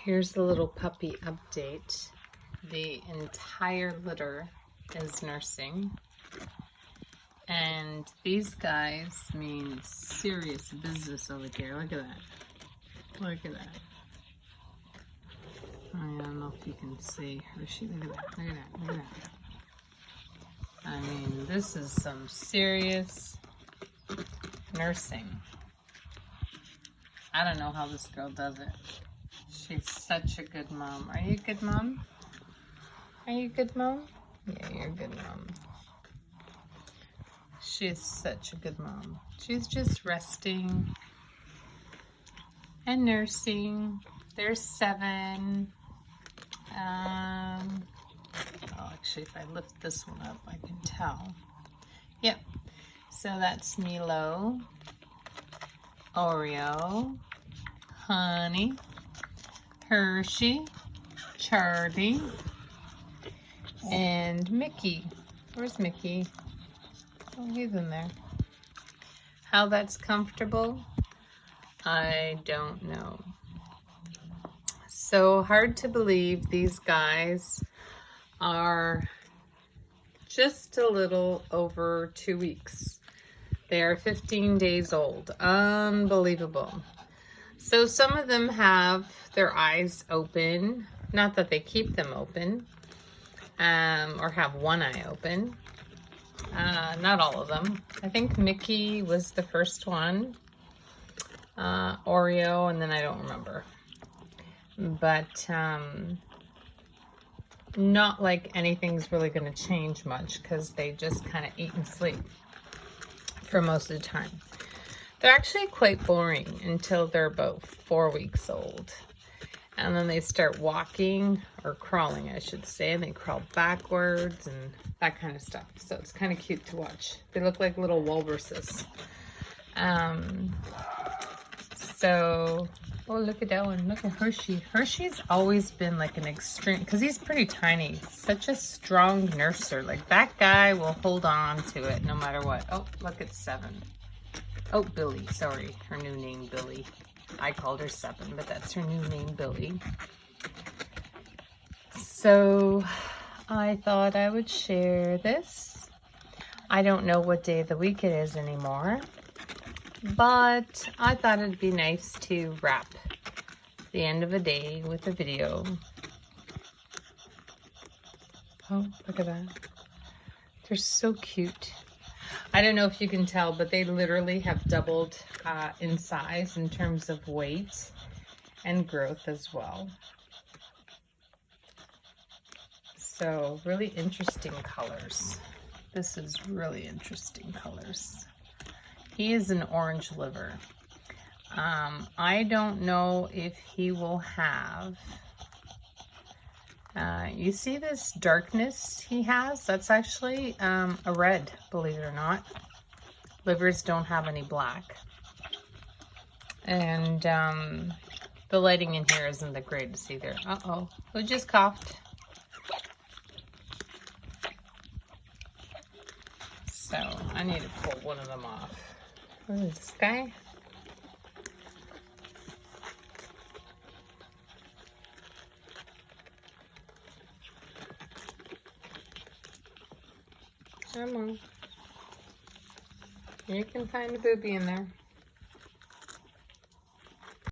Here's the little puppy update. The entire litter is nursing. And these guys mean serious business over here. Look at that. Look at that. I don't know if you can see. Hershey, look at that. Look at that. Look at that. I mean, this is some serious nursing. I don't know how this girl does it. She's such a good mom. Are you a good mom? Are you a good mom? Yeah, you're a good mom. She's such a good mom. She's just resting and nursing. There's 7. Actually, if I lift this one up, I can tell. Yep. So that's Milo, Oreo, Honey, Hershey, Charlie, and Mickey. Where's Mickey? Oh, he's in there. How that's comfortable, I don't know. So hard to believe these guys are just a little over 2 weeks. They are 15 days old. Unbelievable. So some of them have their eyes open. Not that they keep them open, or have one eye open. Not all of them. I think Mickey was the first one. Oreo, and then I don't remember. But not like anything's really going to change much because they just kind of eat and sleep for most of the time. They're actually quite boring until they're about 4 weeks old. And then they start walking, or crawling, I should say, and they crawl backwards and that kind of stuff. So it's kind of cute to watch. They look like little walruses. Oh, look at that one. Look at Hershey. Hershey's always been like an extreme, because he's pretty tiny. Such a strong nurser. Like that guy will hold on to it no matter what. Oh, look at 7. Oh, Billy. Sorry. Her new name, Billy. I called her 7, but that's her new name, Billy. So I thought I would share this. I don't know what day of the week it is anymore, but I thought it'd be nice to wrap the end of a day with a video. Oh, look at that. They're so cute. I don't know if you can tell, but they literally have doubled in size in terms of weight and growth as well. So really interesting colors. This is really interesting colors. He is an orange liver. I don't know if he will have, you see this darkness he has? That's actually a red, believe it or not. Livers don't have any black. And the lighting in here isn't the greatest either. Uh-oh, who just coughed? So I need to pull one of them off. What is this guy? Come on. You can find a booby in there.